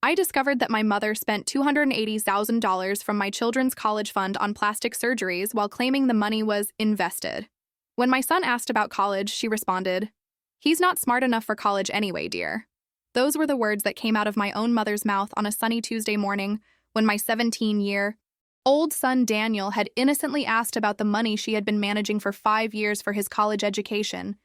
I discovered that my mother spent $280,000 from my children's college fund on plastic surgeries while claiming the money was invested. When my son asked about college, she responded, "He's not smart enough for college anyway, dear." Those were the words that came out of my own mother's mouth on a sunny Tuesday morning when my 17-year-old son Daniel had innocently asked about the money she had been managing for 5 years for his college education.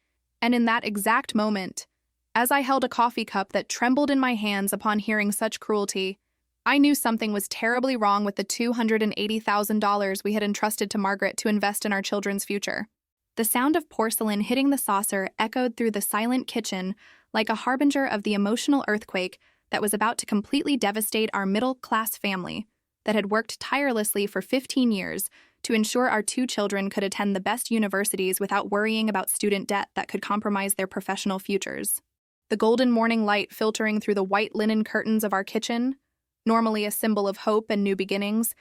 And in that exact moment, as I held a coffee cup that trembled in my hands upon hearing such cruelty, I knew something was terribly wrong with the $280,000 we had entrusted to Margaret to invest in our children's future. The sound of porcelain hitting the saucer echoed through the silent kitchen like a harbinger of the emotional earthquake that was about to completely devastate our middle-class family that had worked tirelessly for 15 years to ensure our 2 children could attend the best universities without worrying about student debt that could compromise their professional futures. The golden morning light filtering through the white linen curtains of our kitchen, normally a symbol of hope and new beginnings,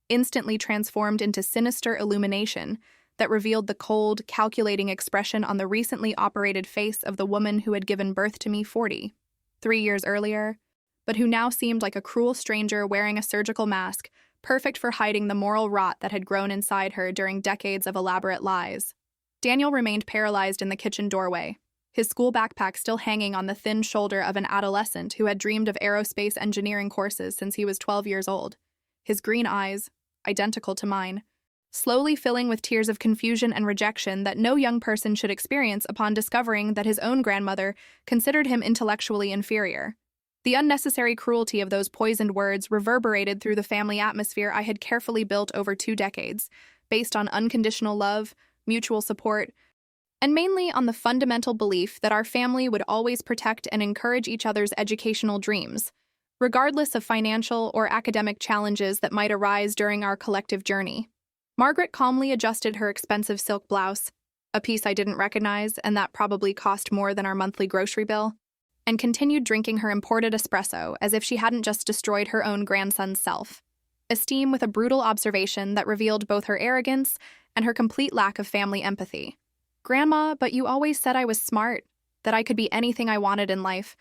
instantly transformed into sinister illumination that revealed the cold, calculating expression on the recently operated face of the woman who had given birth to me 43 years earlier, but who now seemed like a cruel stranger wearing a surgical mask, perfect for hiding the moral rot that had grown inside her during decades of elaborate lies. Daniel remained paralyzed in the kitchen doorway, his school backpack still hanging on the thin shoulder of an adolescent who had dreamed of aerospace engineering courses since he was 12 years old. His green eyes, identical to mine, slowly filling with tears of confusion and rejection that no young person should experience upon discovering that his own grandmother considered him intellectually inferior. The unnecessary cruelty of those poisoned words reverberated through the family atmosphere I had carefully built over 2 decades, based on unconditional love, mutual support, and mainly on the fundamental belief that our family would always protect and encourage each other's educational dreams, regardless of financial or academic challenges that might arise during our collective journey. Margaret calmly adjusted her expensive silk blouse, a piece I didn't recognize and that probably cost more than our monthly grocery bill, and continued drinking her imported espresso as if she hadn't just destroyed her own grandson's self-esteem with a brutal observation that revealed both her arrogance and her complete lack of family empathy. "Grandma, but you always said I was smart, that I could be anything I wanted in life,"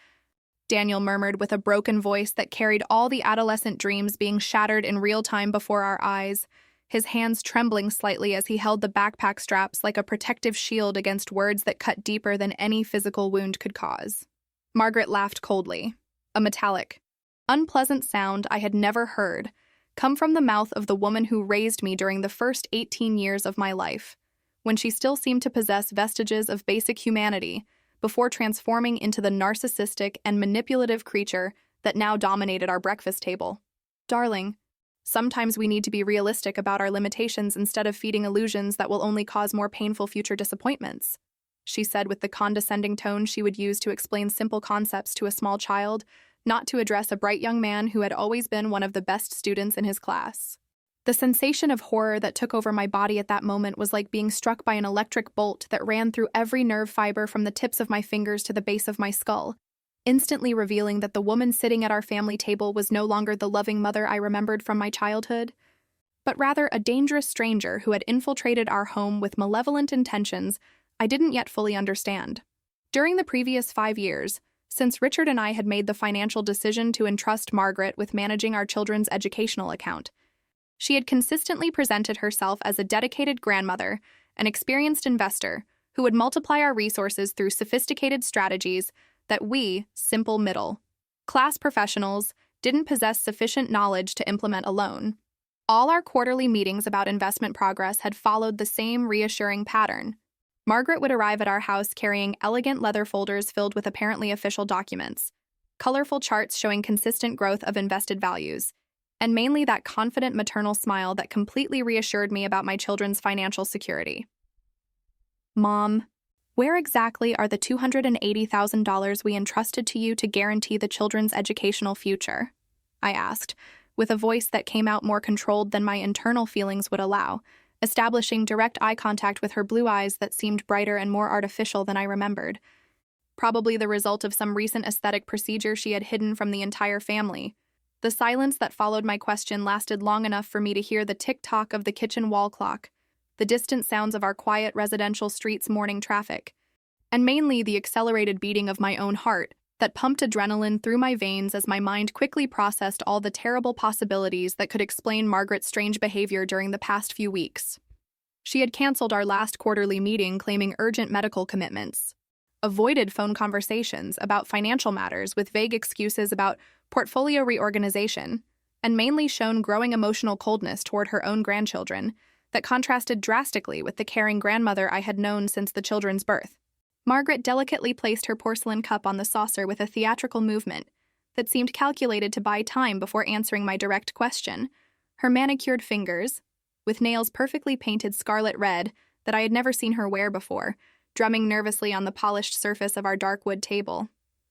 Daniel murmured with a broken voice that carried all the adolescent dreams being shattered in real time before our eyes, his hands trembling slightly as he held the backpack straps like a protective shield against words that cut deeper than any physical wound could cause. Margaret laughed coldly, a metallic, unpleasant sound I had never heard come from the mouth of the woman who raised me during the first 18 years of my life, when she still seemed to possess vestiges of basic humanity before transforming into the narcissistic and manipulative creature that now dominated our breakfast table. "Darling, sometimes we need to be realistic about our limitations instead of feeding illusions that will only cause more painful future disappointments," she said with the condescending tone she would use to explain simple concepts to a small child, not to address a bright young man who had always been one of the best students in his class. The sensation of horror that took over my body at that moment was like being struck by an electric bolt that ran through every nerve fiber from the tips of my fingers to the base of my skull, instantly revealing that the woman sitting at our family table was no longer the loving mother I remembered from my childhood, but rather a dangerous stranger who had infiltrated our home with malevolent intentions I didn't yet fully understand. During the previous 5 years, since Richard and I had made the financial decision to entrust Margaret with managing our children's educational account, she had consistently presented herself as a dedicated grandmother, an experienced investor, who would multiply our resources through sophisticated strategies that we, simple middle-class professionals, didn't possess sufficient knowledge to implement alone. All our quarterly meetings about investment progress had followed the same reassuring pattern. Margaret would arrive at our house carrying elegant leather folders filled with apparently official documents, colorful charts showing consistent growth of invested values, and mainly that confident maternal smile that completely reassured me about my children's financial security. "Mom, where exactly are the $280,000 we entrusted to you to guarantee the children's educational future?" I asked, with a voice that came out more controlled than my internal feelings would allow, establishing direct eye contact with her blue eyes that seemed brighter and more artificial than I remembered, probably the result of some recent aesthetic procedure she had hidden from the entire family. The silence that followed my question lasted long enough for me to hear the tick-tock of the kitchen wall clock, the distant sounds of our quiet residential street's morning traffic, and mainly the accelerated beating of my own heart that pumped adrenaline through my veins as my mind quickly processed all the terrible possibilities that could explain Margaret's strange behavior during the past few weeks. She had canceled our last quarterly meeting claiming urgent medical commitments, avoided phone conversations about financial matters with vague excuses about portfolio reorganization, and mainly shown growing emotional coldness toward her own grandchildren that contrasted drastically with the caring grandmother I had known since the children's birth. Margaret delicately placed her porcelain cup on the saucer with a theatrical movement that seemed calculated to buy time before answering my direct question. Her manicured fingers, with nails perfectly painted scarlet red that I had never seen her wear before, drumming nervously on the polished surface of our dark wood table.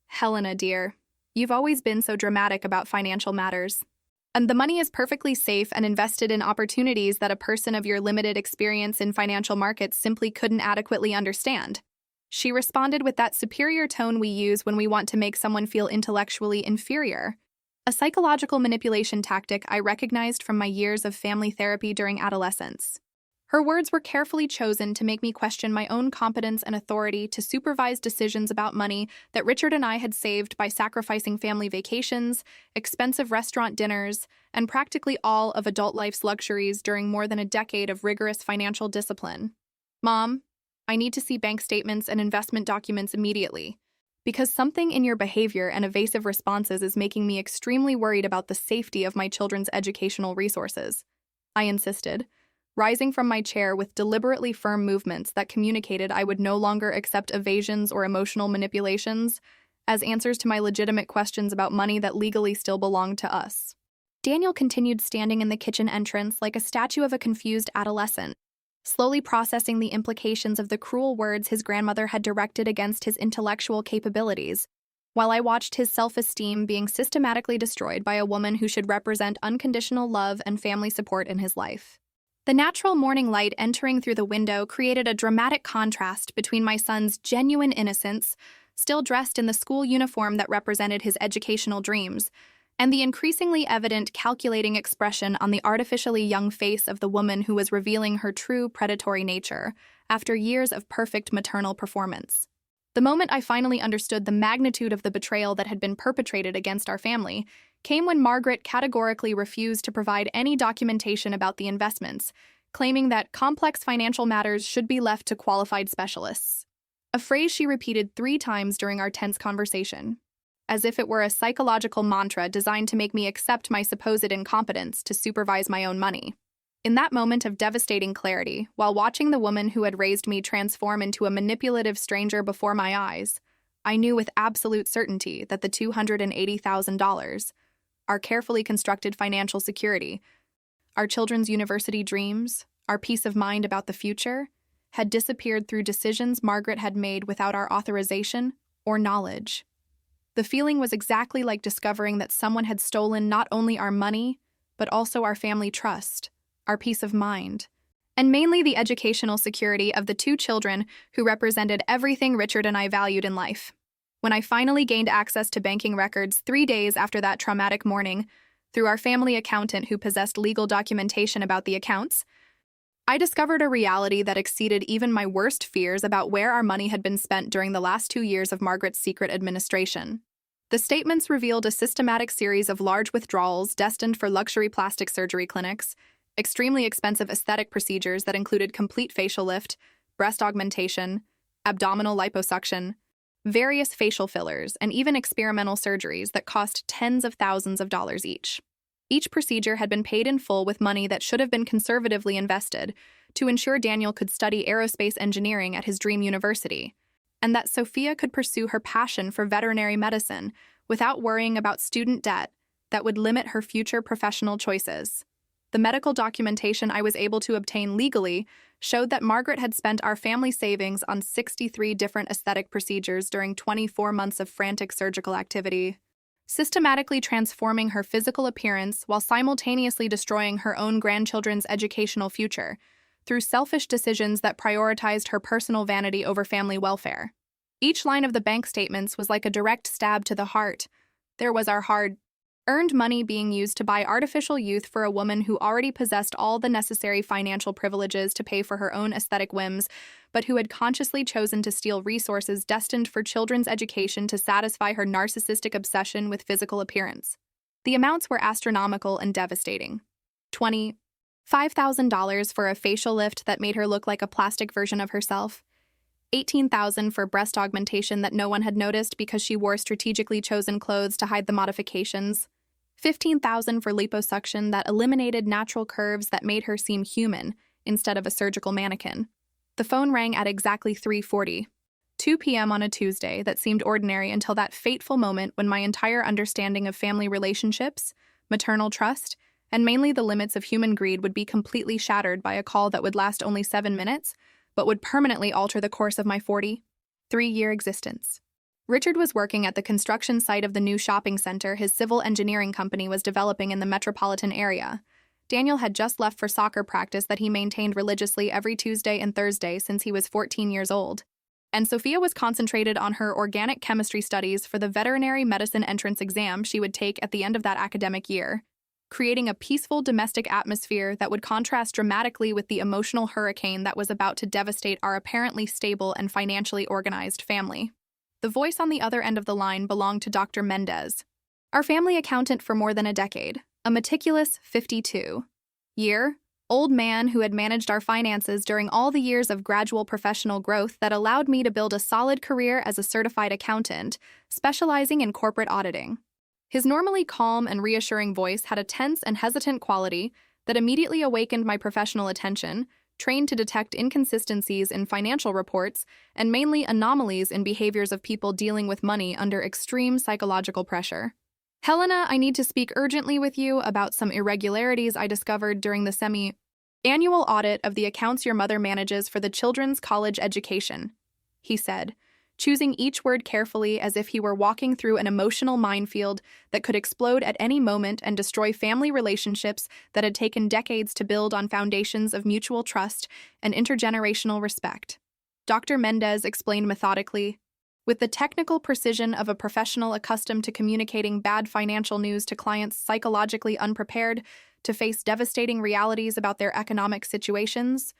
"Helena, dear, you've always been so dramatic about financial matters. And the money is perfectly safe and invested in opportunities that a person of your limited experience in financial markets simply couldn't adequately understand." She responded with that superior tone we use when we want to make someone feel intellectually inferior, a psychological manipulation tactic I recognized from my years of family therapy during adolescence. Her words were carefully chosen to make me question my own competence and authority to supervise decisions about money that Richard and I had saved by sacrificing family vacations, expensive restaurant dinners, and practically all of adult life's luxuries during more than a decade of rigorous financial discipline. "Mom, I need to see bank statements and investment documents immediately, because something in your behavior and evasive responses is making me extremely worried about the safety of my children's educational resources," I insisted, rising from my chair with deliberately firm movements that communicated I would no longer accept evasions or emotional manipulations as answers to my legitimate questions about money that legally still belonged to us. Daniel continued standing in the kitchen entrance like a statue of a confused adolescent, slowly processing the implications of the cruel words his grandmother had directed against his intellectual capabilities, while I watched his self-esteem being systematically destroyed by a woman who should represent unconditional love and family support in his life. The natural morning light entering through the window created a dramatic contrast between my son's genuine innocence, still dressed in the school uniform that represented his educational dreams, and the increasingly evident calculating expression on the artificially young face of the woman who was revealing her true predatory nature after years of perfect maternal performance. The moment I finally understood the magnitude of the betrayal that had been perpetrated against our family came when Margaret categorically refused to provide any documentation about the investments, claiming that complex financial matters should be left to qualified specialists, a phrase she repeated 3 times during our tense conversation, as if it were a psychological mantra designed to make me accept my supposed incompetence to supervise my own money. In that moment of devastating clarity, while watching the woman who had raised me transform into a manipulative stranger before my eyes, I knew with absolute certainty that the $280,000, our carefully constructed financial security, our children's university dreams, our peace of mind about the future, had disappeared through decisions Margaret had made without our authorization or knowledge. The feeling was exactly like discovering that someone had stolen not only our money, but also our family trust, our peace of mind, and mainly the educational security of the 2 children who represented everything Richard and I valued in life. When I finally gained access to banking records 3 days after that traumatic morning, through our family accountant who possessed legal documentation about the accounts, I discovered a reality that exceeded even my worst fears about where our money had been spent during the last 2 years of Margaret's secret administration. The statements revealed a systematic series of large withdrawals destined for luxury plastic surgery clinics, extremely expensive aesthetic procedures that included complete facial lift, breast augmentation, abdominal liposuction, various facial fillers, and even experimental surgeries that cost tens of thousands of dollars each. Each procedure had been paid in full with money that should have been conservatively invested to ensure Daniel could study aerospace engineering at his dream university, and that Sophia could pursue her passion for veterinary medicine without worrying about student debt that would limit her future professional choices. The medical documentation I was able to obtain legally showed that Margaret had spent our family savings on 63 different aesthetic procedures during 24 months of frantic surgical activity, systematically transforming her physical appearance while simultaneously destroying her own grandchildren's educational future through selfish decisions that prioritized her personal vanity over family welfare. Each line of the bank statements was like a direct stab to the heart. There was our hard Earned money being used to buy artificial youth for a woman who already possessed all the necessary financial privileges to pay for her own aesthetic whims, but who had consciously chosen to steal resources destined for children's education to satisfy her narcissistic obsession with physical appearance. The amounts were astronomical and devastating. $25,000 for a facial lift that made her look like a plastic version of herself. $18,000 for breast augmentation that no one had noticed because she wore strategically chosen clothes to hide the modifications. $15,000 for liposuction that eliminated natural curves that made her seem human instead of a surgical mannequin. The phone rang at exactly 3:40, 2 p.m. on a Tuesday that seemed ordinary until that fateful moment when my entire understanding of family relationships, maternal trust, and mainly the limits of human greed would be completely shattered by a call that would last only 7 minutes, but would permanently alter the course of my 43-year existence. Richard was working at the construction site of the new shopping center his civil engineering company was developing in the metropolitan area. Daniel had just left for soccer practice that he maintained religiously every Tuesday and Thursday since he was 14 years old. And Sophia was concentrated on her organic chemistry studies for the veterinary medicine entrance exam she would take at the end of that academic year, creating a peaceful domestic atmosphere that would contrast dramatically with the emotional hurricane that was about to devastate our apparently stable and financially organized family. The voice on the other end of the line belonged to Dr. Mendez, our family accountant for more than a decade, a meticulous 52-year-old man who had managed our finances during all the years of gradual professional growth that allowed me to build a solid career as a certified accountant, specializing in corporate auditing. His normally calm and reassuring voice had a tense and hesitant quality that immediately awakened my professional attention, trained to detect inconsistencies in financial reports and mainly anomalies in behaviors of people dealing with money under extreme psychological pressure. Helena, I need to speak urgently with you about some irregularities I discovered during the semi-annual audit of the accounts your mother manages for the children's college education, he said, choosing each word carefully as if he were walking through an emotional minefield that could explode at any moment and destroy family relationships that had taken decades to build on foundations of mutual trust and intergenerational respect. Dr. Mendez explained methodically, with the technical precision of a professional accustomed to communicating bad financial news to clients psychologically unprepared to face devastating realities about their economic situations,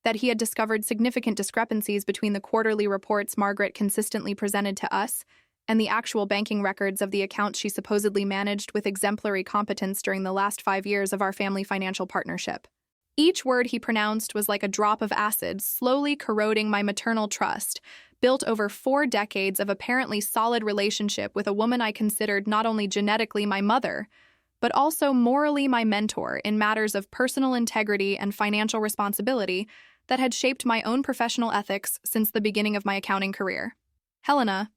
that he had discovered significant discrepancies between the quarterly reports Margaret consistently presented to us and the actual banking records of the accounts she supposedly managed with exemplary competence during the last 5 years of our family financial partnership. Each word he pronounced was like a drop of acid, slowly corroding my maternal trust, built over 4 decades of apparently solid relationship with a woman I considered not only genetically my mother, but also morally my mentor in matters of personal integrity and financial responsibility that had shaped my own professional ethics since the beginning of my accounting career. Helena,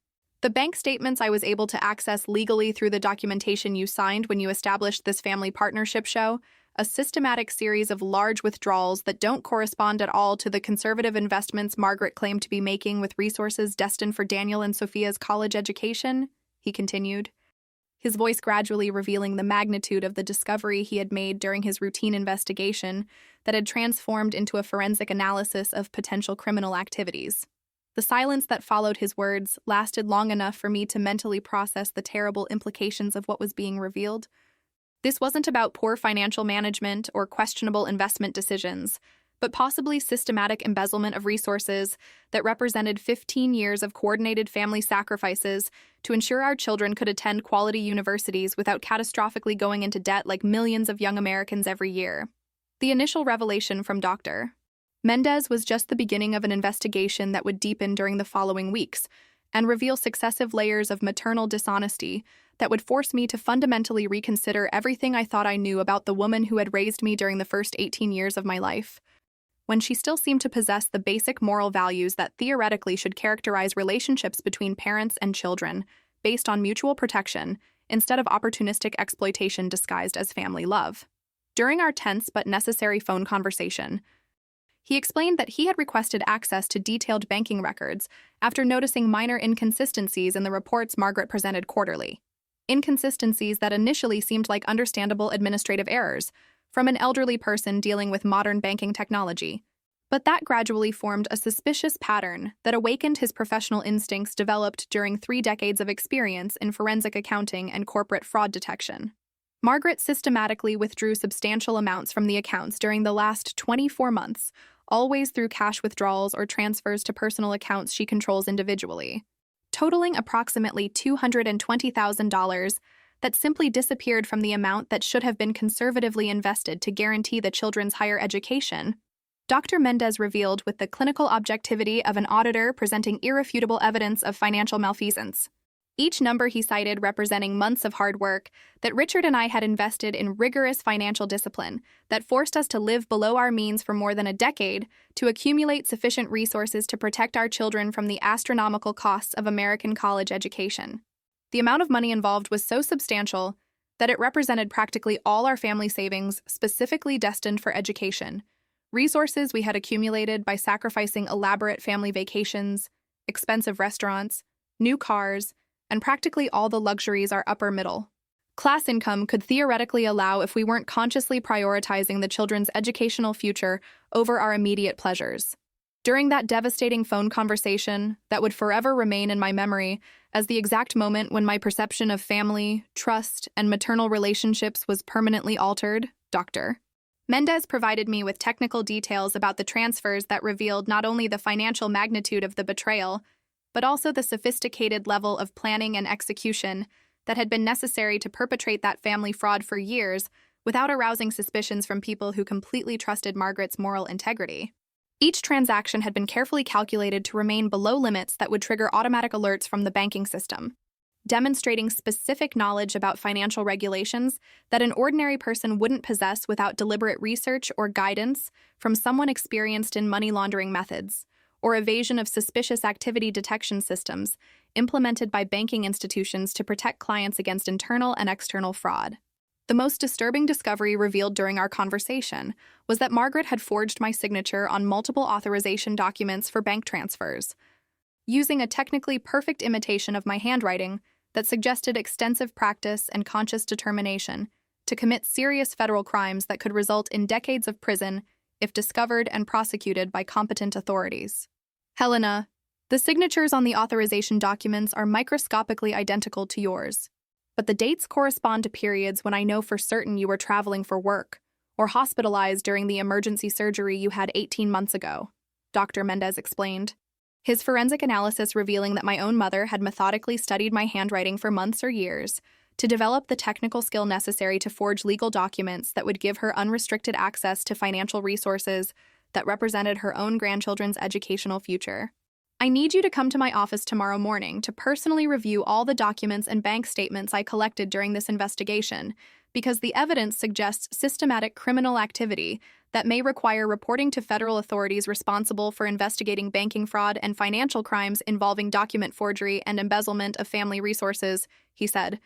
the bank statements I was able to access legally through the documentation you signed when you established this family partnership show a systematic series of large withdrawals that don't correspond at all to the conservative investments Margaret claimed to be making with resources destined for Daniel and Sophia's college education, he continued, his voice gradually revealing the magnitude of the discovery he had made during his routine investigation that had transformed into a forensic analysis of potential criminal activities. The silence that followed his words lasted long enough for me to mentally process the terrible implications of what was being revealed. This wasn't about poor financial management or questionable investment decisions, but possibly systematic embezzlement of resources that represented 15 years of coordinated family sacrifices to ensure our children could attend quality universities without catastrophically going into debt like millions of young Americans every year. The initial revelation from Dr. Mendez was just the beginning of an investigation that would deepen during the following weeks and reveal successive layers of maternal dishonesty that would force me to fundamentally reconsider everything I thought I knew about the woman who had raised me during the first 18 years of my life, when she still seemed to possess the basic moral values that theoretically should characterize relationships between parents and children, based on mutual protection, instead of opportunistic exploitation disguised as family love. During our tense but necessary phone conversation, he explained that he had requested access to detailed banking records after noticing minor inconsistencies in the reports Margaret presented quarterly. Inconsistencies that initially seemed like understandable administrative errors from an elderly person dealing with modern banking technology. But that gradually formed a suspicious pattern that awakened his professional instincts developed during 3 decades of experience in forensic accounting and corporate fraud detection. Margaret systematically withdrew substantial amounts from the accounts during the last 24 months, always through cash withdrawals or transfers to personal accounts she controls individually, totaling approximately $220,000 that simply disappeared from the amount that should have been conservatively invested to guarantee the children's higher education. Dr. Mendez revealed with the clinical objectivity of an auditor presenting irrefutable evidence of financial malfeasance. Each number he cited representing months of hard work that Richard and I had invested in rigorous financial discipline that forced us to live below our means for more than a decade to accumulate sufficient resources to protect our children from the astronomical costs of American college education. The amount of money involved was so substantial that it represented practically all our family savings specifically destined for education, resources we had accumulated by sacrificing elaborate family vacations, expensive restaurants, new cars, and practically all the luxuries our upper middle class income could theoretically allow if we weren't consciously prioritizing the children's educational future over our immediate pleasures. During that devastating phone conversation that would forever remain in my memory as the exact moment when my perception of family, trust, and maternal relationships was permanently altered, Dr. Mendez provided me with technical details about the transfers that revealed not only the financial magnitude of the betrayal, but also the sophisticated level of planning and execution that had been necessary to perpetrate that family fraud for years without arousing suspicions from people who completely trusted Margaret's moral integrity. Each transaction had been carefully calculated to remain below limits that would trigger automatic alerts from the banking system, demonstrating specific knowledge about financial regulations that an ordinary person wouldn't possess without deliberate research or guidance from someone experienced in money laundering methods, or evasion of suspicious activity detection systems implemented by banking institutions to protect clients against internal and external fraud. The most disturbing discovery revealed during our conversation was that Margaret had forged my signature on multiple authorization documents for bank transfers, using a technically perfect imitation of my handwriting that suggested extensive practice and conscious determination to commit serious federal crimes that could result in decades of prison if discovered and prosecuted by competent authorities. Helena, the signatures on the authorization documents are microscopically identical to yours, but the dates correspond to periods when I know for certain you were traveling for work or hospitalized during the emergency surgery you had 18 months ago, Dr. Mendez explained, his forensic analysis revealing that my own mother had methodically studied my handwriting for months or years to develop the technical skill necessary to forge legal documents that would give her unrestricted access to financial resources that represented her own grandchildren's educational future. I need you to come to my office tomorrow morning to personally review all the documents and bank statements I collected during this investigation, because the evidence suggests systematic criminal activity that may require reporting to federal authorities responsible for investigating banking fraud and financial crimes involving document forgery and embezzlement of family resources, he said,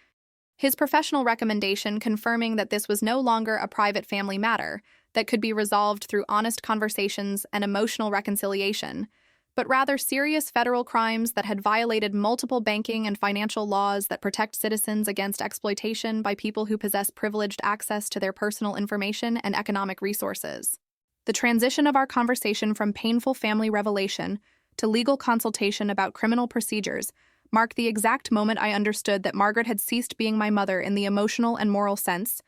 his professional recommendation confirming that this was no longer a private family matter that could be resolved through honest conversations and emotional reconciliation, but rather serious federal crimes that had violated multiple banking and financial laws that protect citizens against exploitation by people who possess privileged access to their personal information and economic resources. The transition of our conversation from painful family revelation to legal consultation about criminal procedures marked the exact moment I understood that Margaret had ceased being my mother in the emotional and moral sense,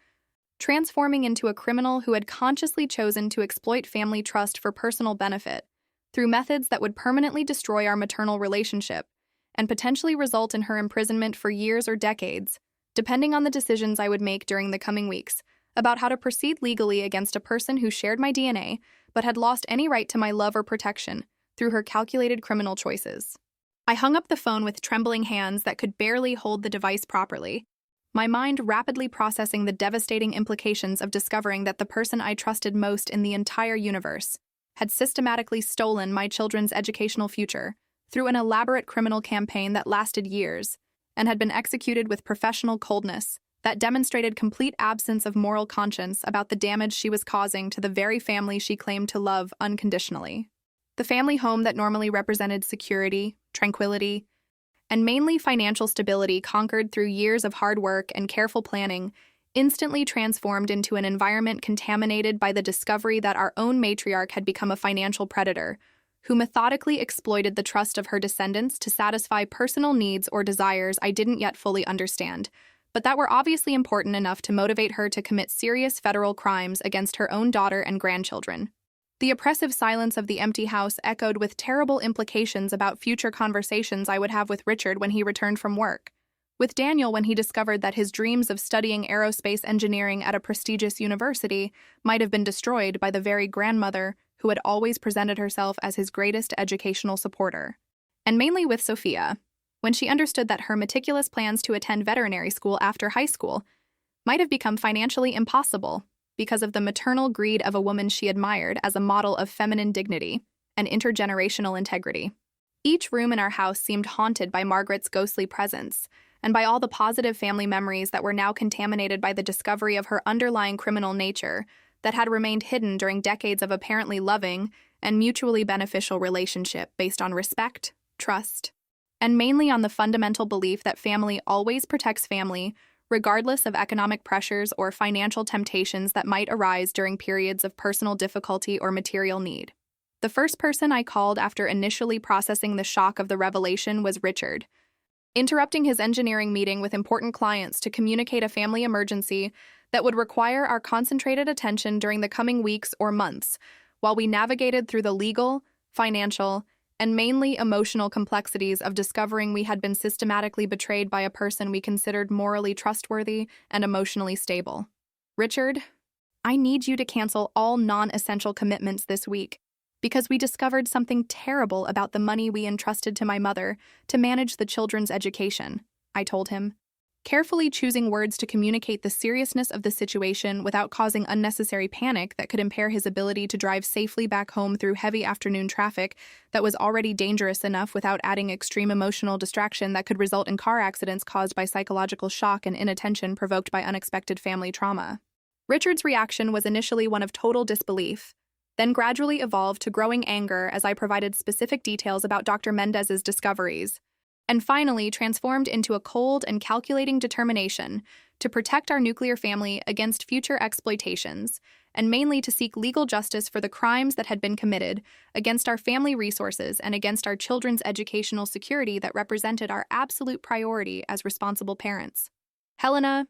transforming into a criminal who had consciously chosen to exploit family trust for personal benefit through methods that would permanently destroy our maternal relationship and potentially result in her imprisonment for years or decades, depending on the decisions I would make during the coming weeks about how to proceed legally against a person who shared my DNA but had lost any right to my love or protection through her calculated criminal choices. I hung up the phone with trembling hands that could barely hold the device properly, my mind rapidly processing the devastating implications of discovering that the person I trusted most in the entire universe had systematically stolen my children's educational future through an elaborate criminal campaign that lasted years and had been executed with professional coldness that demonstrated complete absence of moral conscience about the damage she was causing to the very family she claimed to love unconditionally. The family home that normally represented security, tranquility, and mainly financial stability conquered through years of hard work and careful planning instantly transformed into an environment contaminated by the discovery that our own matriarch had become a financial predator, who methodically exploited the trust of her descendants to satisfy personal needs or desires I didn't yet fully understand, but that were obviously important enough to motivate her to commit serious federal crimes against her own daughter and grandchildren. The oppressive silence of the empty house echoed with terrible implications about future conversations I would have with Richard when he returned from work, with Daniel when he discovered that his dreams of studying aerospace engineering at a prestigious university might have been destroyed by the very grandmother who had always presented herself as his greatest educational supporter. And mainly with Sophia, when she understood that her meticulous plans to attend veterinary school after high school might have become financially impossible because of the maternal greed of a woman she admired as a model of feminine dignity and intergenerational integrity. Each room in our house seemed haunted by Margaret's ghostly presence, and by all the positive family memories that were now contaminated by the discovery of her underlying criminal nature that had remained hidden during decades of apparently loving and mutually beneficial relationship based on respect, trust, and mainly on the fundamental belief that family always protects family, regardless of economic pressures or financial temptations that might arise during periods of personal difficulty or material need. The first person I called after initially processing the shock of the revelation was Richard, interrupting his engineering meeting with important clients to communicate a family emergency that would require our concentrated attention during the coming weeks or months, while we navigated through the legal, financial, and mainly emotional complexities of discovering we had been systematically betrayed by a person we considered morally trustworthy and emotionally stable. Richard, I need you to cancel all non-essential commitments this week, because we discovered something terrible about the money we entrusted to my mother to manage the children's education, I told him, carefully choosing words to communicate the seriousness of the situation without causing unnecessary panic that could impair his ability to drive safely back home through heavy afternoon traffic that was already dangerous enough without adding extreme emotional distraction that could result in car accidents caused by psychological shock and inattention provoked by unexpected family trauma. Richard's reaction was initially one of total disbelief, then gradually evolved to growing anger as I provided specific details about Dr. Mendez's discoveries, and finally transformed into a cold and calculating determination to protect our nuclear family against future exploitations, and mainly to seek legal justice for the crimes that had been committed against our family resources and against our children's educational security that represented our absolute priority as responsible parents. Helena,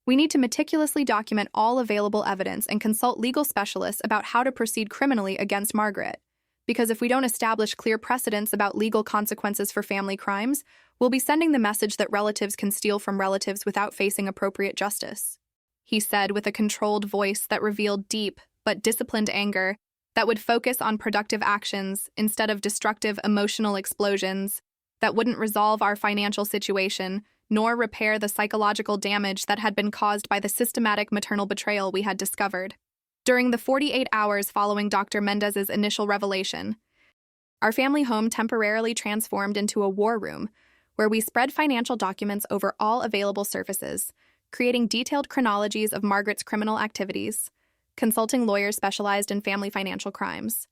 we need to meticulously document all available evidence and consult legal specialists about how to proceed criminally against Margaret, because if we don't establish clear precedents about legal consequences for family crimes, we'll be sending the message that relatives can steal from relatives without facing appropriate justice, he said with a controlled voice that revealed deep but disciplined anger that would focus on productive actions instead of destructive emotional explosions that wouldn't resolve our financial situation nor repair the psychological damage that had been caused by the systematic maternal betrayal we had discovered. During the 48 hours following Dr. Mendez's initial revelation, our family home temporarily transformed into a war room where we spread financial documents over all available surfaces, creating detailed chronologies of Margaret's criminal activities, consulting lawyers specialized in family financial crimes,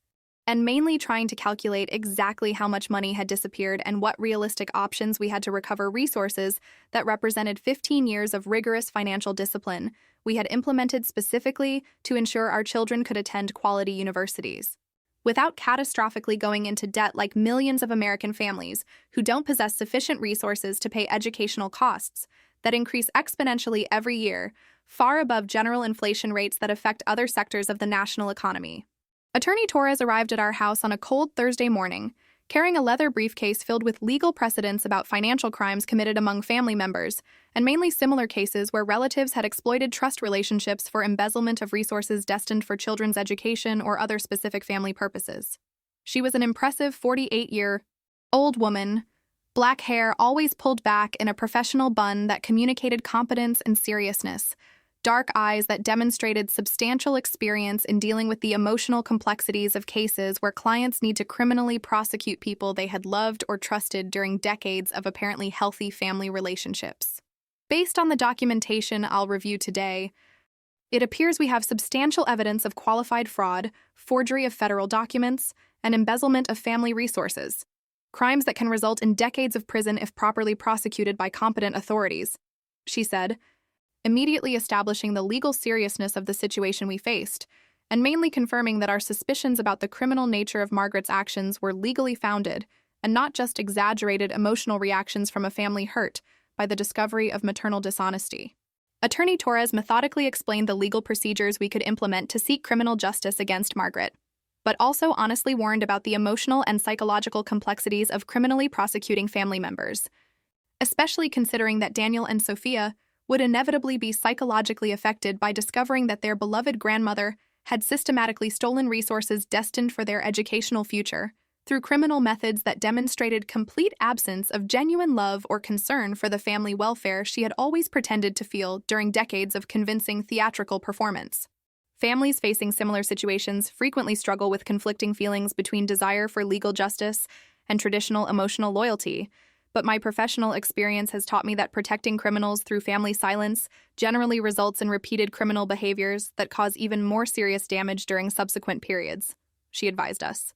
and mainly trying to calculate exactly how much money had disappeared and what realistic options we had to recover resources that represented 15 years of rigorous financial discipline we had implemented specifically to ensure our children could attend quality universities, without catastrophically going into debt like millions of American families who don't possess sufficient resources to pay educational costs that increase exponentially every year, far above general inflation rates that affect other sectors of the national economy. Attorney Torres arrived at our house on a cold Thursday morning, carrying a leather briefcase filled with legal precedents about financial crimes committed among family members, and mainly similar cases where relatives had exploited trust relationships for embezzlement of resources destined for children's education or other specific family purposes. She was an impressive 48-year-old woman, black hair always pulled back in a professional bun that communicated competence and seriousness, dark eyes that demonstrated substantial experience in dealing with the emotional complexities of cases where clients need to criminally prosecute people they had loved or trusted during decades of apparently healthy family relationships. Based on the documentation I'll review today, it appears we have substantial evidence of qualified fraud, forgery of federal documents, and embezzlement of family resources, crimes that can result in decades of prison if properly prosecuted by competent authorities, she said, immediately establishing the legal seriousness of the situation we faced, and mainly confirming that our suspicions about the criminal nature of Margaret's actions were legally founded and not just exaggerated emotional reactions from a family hurt by the discovery of maternal dishonesty. Attorney Torres methodically explained the legal procedures we could implement to seek criminal justice against Margaret, but also honestly warned about the emotional and psychological complexities of criminally prosecuting family members, especially considering that Daniel and Sophia would inevitably be psychologically affected by discovering that their beloved grandmother had systematically stolen resources destined for their educational future through criminal methods that demonstrated complete absence of genuine love or concern for the family welfare she had always pretended to feel during decades of convincing theatrical performance. Families facing similar situations frequently struggle with conflicting feelings between desire for legal justice and traditional emotional loyalty, but my professional experience has taught me that protecting criminals through family silence generally results in repeated criminal behaviors that cause even more serious damage during subsequent periods, she advised us.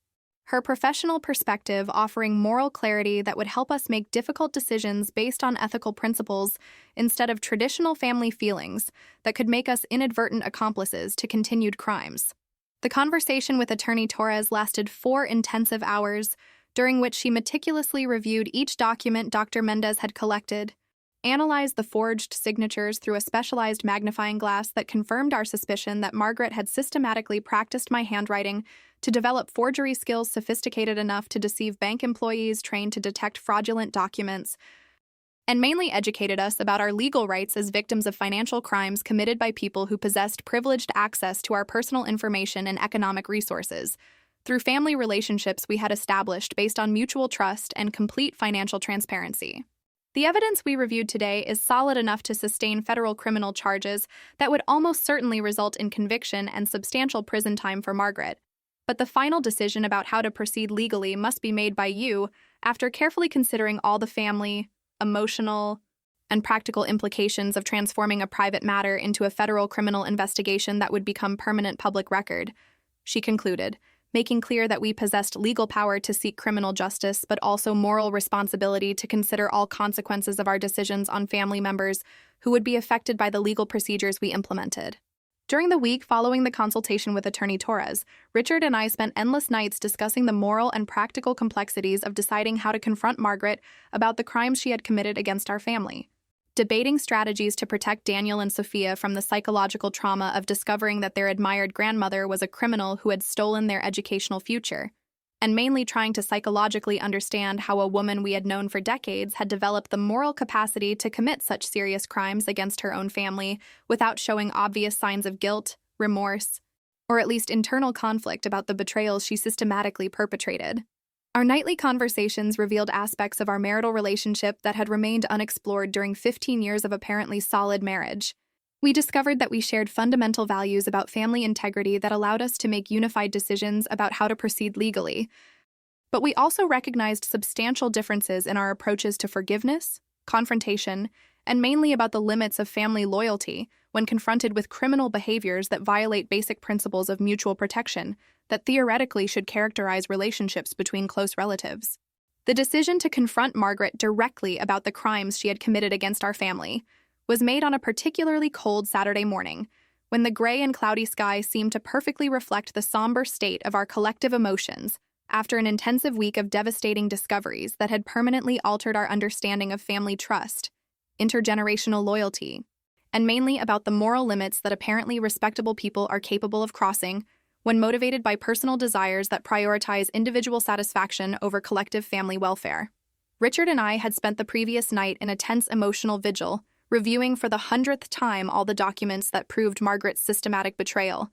Her professional perspective offering moral clarity that would help us make difficult decisions based on ethical principles instead of traditional family feelings that could make us inadvertent accomplices to continued crimes. The conversation with Attorney Torres lasted 4 intensive hours, during which she meticulously reviewed each document Dr. Mendez had collected, analyzed the forged signatures through a specialized magnifying glass that confirmed our suspicion that Margaret had systematically practiced my handwriting to develop forgery skills sophisticated enough to deceive bank employees trained to detect fraudulent documents, and mainly educated us about our legal rights as victims of financial crimes committed by people who possessed privileged access to our personal information and economic resources through family relationships we had established based on mutual trust and complete financial transparency. The evidence we reviewed today is solid enough to sustain federal criminal charges that would almost certainly result in conviction and substantial prison time for Margaret. But the final decision about how to proceed legally must be made by you after carefully considering all the family, emotional, and practical implications of transforming a private matter into a federal criminal investigation that would become permanent public record, she concluded, making clear that we possessed legal power to seek criminal justice, but also moral responsibility to consider all consequences of our decisions on family members who would be affected by the legal procedures we implemented. During the week following the consultation with Attorney Torres, Richard and I spent endless nights discussing the moral and practical complexities of deciding how to confront Margaret about the crimes she had committed against our family, debating strategies to protect Daniel and Sophia from the psychological trauma of discovering that their admired grandmother was a criminal who had stolen their educational future, and mainly trying to psychologically understand how a woman we had known for decades had developed the moral capacity to commit such serious crimes against her own family without showing obvious signs of guilt, remorse, or at least internal conflict about the betrayals she systematically perpetrated. Our nightly conversations revealed aspects of our marital relationship that had remained unexplored during 15 years of apparently solid marriage. We discovered that we shared fundamental values about family integrity that allowed us to make unified decisions about how to proceed legally. But we also recognized substantial differences in our approaches to forgiveness, confrontation, and mainly about the limits of family loyalty when confronted with criminal behaviors that violate basic principles of mutual protection that theoretically should characterize relationships between close relatives. The decision to confront Margaret directly about the crimes she had committed against our family was made on a particularly cold Saturday morning, when the gray and cloudy sky seemed to perfectly reflect the somber state of our collective emotions after an intensive week of devastating discoveries that had permanently altered our understanding of family trust, intergenerational loyalty, and mainly about the moral limits that apparently respectable people are capable of crossing when motivated by personal desires that prioritize individual satisfaction over collective family welfare. Richard and I had spent the previous night in a tense emotional vigil, reviewing for the 100th time all the documents that proved Margaret's systematic betrayal,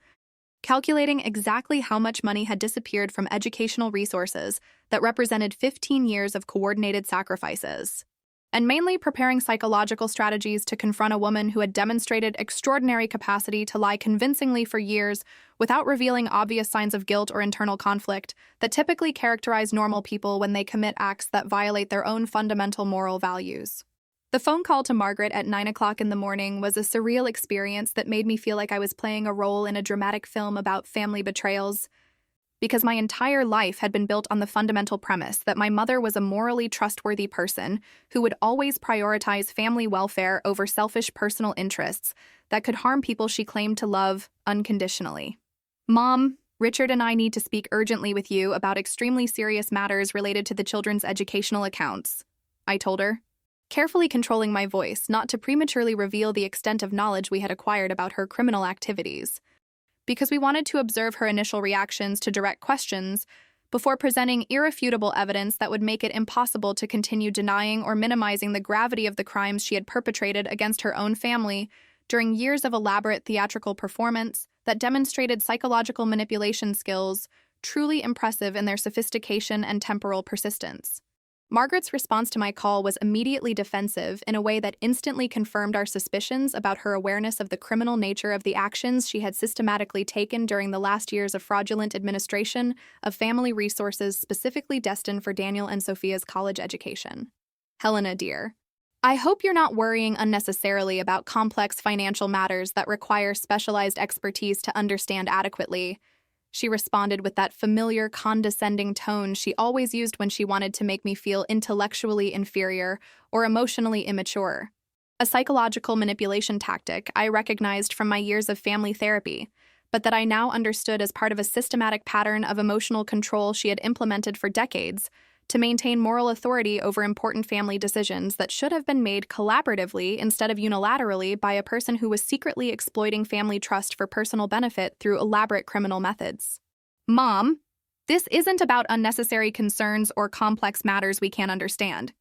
calculating exactly how much money had disappeared from educational resources that represented 15 years of coordinated sacrifices, and mainly preparing psychological strategies to confront a woman who had demonstrated extraordinary capacity to lie convincingly for years without revealing obvious signs of guilt or internal conflict that typically characterize normal people when they commit acts that violate their own fundamental moral values. The phone call to Margaret at 9 o'clock in the morning was a surreal experience that made me feel like I was playing a role in a dramatic film about family betrayals. because my entire life had been built on the fundamental premise that my mother was a morally trustworthy person who would always prioritize family welfare over selfish personal interests that could harm people she claimed to love unconditionally. Mom, Richard and I need to speak urgently with you about extremely serious matters related to the children's educational accounts, I told her, carefully controlling my voice not to prematurely reveal the extent of knowledge we had acquired about her criminal activities, because we wanted to observe her initial reactions to direct questions before presenting irrefutable evidence that would make it impossible to continue denying or minimizing the gravity of the crimes she had perpetrated against her own family during years of elaborate theatrical performance that demonstrated psychological manipulation skills truly impressive in their sophistication and temporal persistence. Margaret's response to my call was immediately defensive in a way that instantly confirmed our suspicions about her awareness of the criminal nature of the actions she had systematically taken during the last years of fraudulent administration of family resources specifically destined for Daniel and Sophia's college education. Helena, dear, I hope you're not worrying unnecessarily about complex financial matters that require specialized expertise to understand adequately, she responded with that familiar, condescending tone she always used when she wanted to make me feel intellectually inferior or emotionally immature. A psychological manipulation tactic I recognized from my years of family therapy, but that I now understood as part of a systematic pattern of emotional control she had implemented for decades to maintain moral authority over important family decisions that should have been made collaboratively instead of unilaterally by a person who was secretly exploiting family trust for personal benefit through elaborate criminal methods. Mom, this isn't about unnecessary concerns or complex matters we can't understand.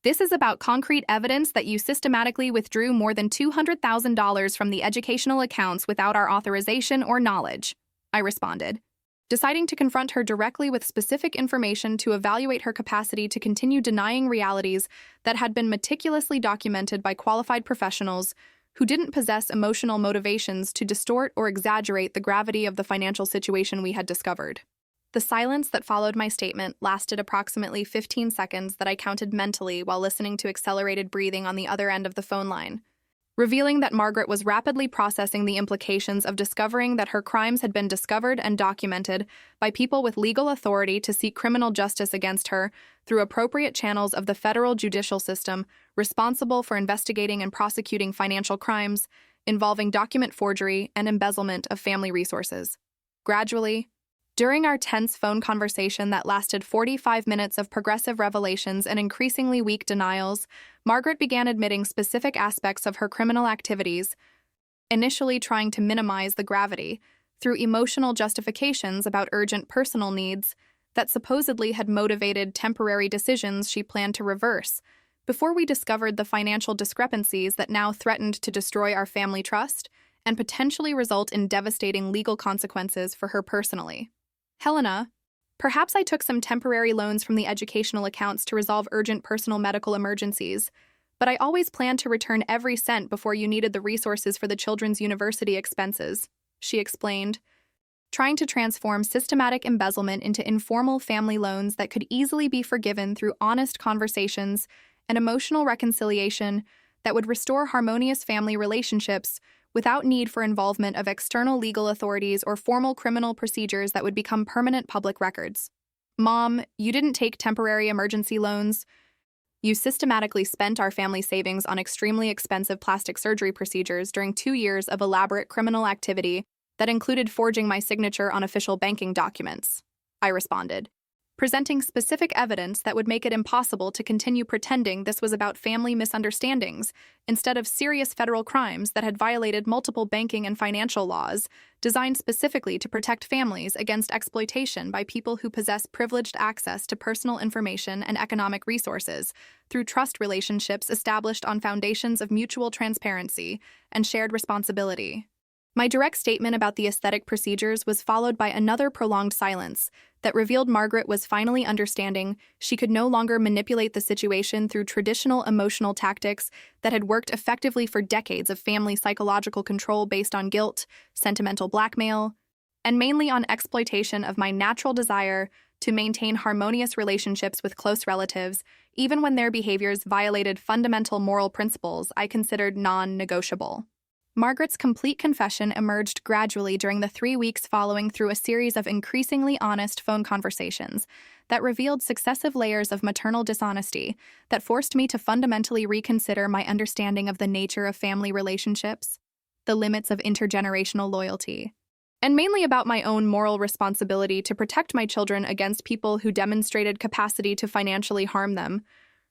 This is about concrete evidence that you systematically withdrew more than $200,000 from the educational accounts without our authorization or knowledge, I responded, deciding to confront her directly with specific information to evaluate her capacity to continue denying realities that had been meticulously documented by qualified professionals who didn't possess emotional motivations to distort or exaggerate the gravity of the financial situation we had discovered. The silence that followed my statement lasted approximately 15 seconds that I counted mentally while listening to accelerated breathing on the other end of the phone line, revealing that Margaret was rapidly processing the implications of discovering that her crimes had been discovered and documented by people with legal authority to seek criminal justice against her through appropriate channels of the federal judicial system responsible for investigating and prosecuting financial crimes involving document forgery and embezzlement of family resources. Gradually, during our tense phone conversation that lasted 45 minutes of progressive revelations and increasingly weak denials, Margaret began admitting specific aspects of her criminal activities, initially trying to minimize the gravity through emotional justifications about urgent personal needs that supposedly had motivated temporary decisions she planned to reverse, before we discovered the financial discrepancies that now threatened to destroy our family trust and potentially result in devastating legal consequences for her personally. Helena, perhaps I took some temporary loans from the educational accounts to resolve urgent personal medical emergencies, but I always planned to return every cent before you needed the resources for the children's university expenses, she explained, trying to transform systematic embezzlement into informal family loans that could easily be forgiven through honest conversations and emotional reconciliation that would restore harmonious family relationships without need for involvement of external legal authorities or formal criminal procedures that would become permanent public records. Mom, you didn't take temporary emergency loans. You systematically spent our family savings on extremely expensive plastic surgery procedures during 2 years of elaborate criminal activity that included forging my signature on official banking documents, I responded, presenting specific evidence that would make it impossible to continue pretending this was about family misunderstandings instead of serious federal crimes that had violated multiple banking and financial laws designed specifically to protect families against exploitation by people who possess privileged access to personal information and economic resources through trust relationships established on foundations of mutual transparency and shared responsibility. My direct statement about the aesthetic procedures was followed by another prolonged silence that revealed Margaret was finally understanding she could no longer manipulate the situation through traditional emotional tactics that had worked effectively for decades of family psychological control based on guilt, sentimental blackmail, and mainly on exploitation of my natural desire to maintain harmonious relationships with close relatives, even when their behaviors violated fundamental moral principles I considered non-negotiable. Margaret's complete confession emerged gradually during the 3 weeks following through a series of increasingly honest phone conversations that revealed successive layers of maternal dishonesty that forced me to fundamentally reconsider my understanding of the nature of family relationships, the limits of intergenerational loyalty, and mainly about my own moral responsibility to protect my children against people who demonstrated capacity to financially harm them,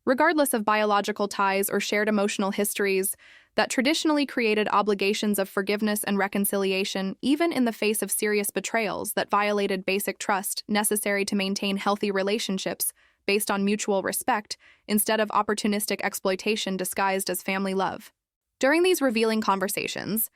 regardless of biological ties or shared emotional histories that traditionally created obligations of forgiveness and reconciliation, even in the face of serious betrayals that violated basic trust necessary to maintain healthy relationships based on mutual respect instead of opportunistic exploitation disguised as family love. During these revealing conversations,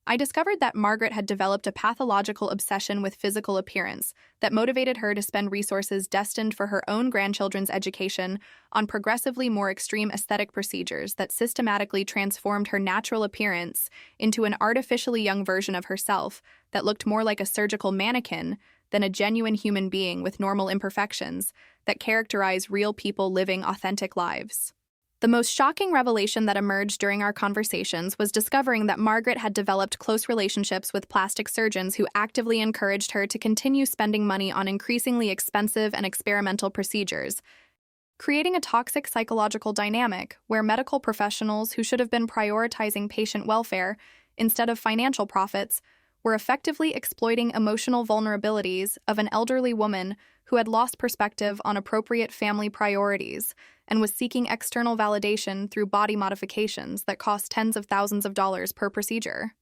I discovered that Margaret had developed a pathological obsession with physical appearance that motivated her to spend resources destined for her own grandchildren's education on progressively more extreme aesthetic procedures that systematically transformed her natural appearance into an artificially young version of herself that looked more like a surgical mannequin than a genuine human being with normal imperfections that characterize real people living authentic lives. The most shocking revelation that emerged during our conversations was discovering that Margaret had developed close relationships with plastic surgeons who actively encouraged her to continue spending money on increasingly expensive and experimental procedures, creating a toxic psychological dynamic where medical professionals who should have been prioritizing patient welfare instead of financial profits were effectively exploiting emotional vulnerabilities of an elderly woman who had lost perspective on appropriate family priorities and was seeking external validation through body modifications that cost tens of thousands of dollars per procedure.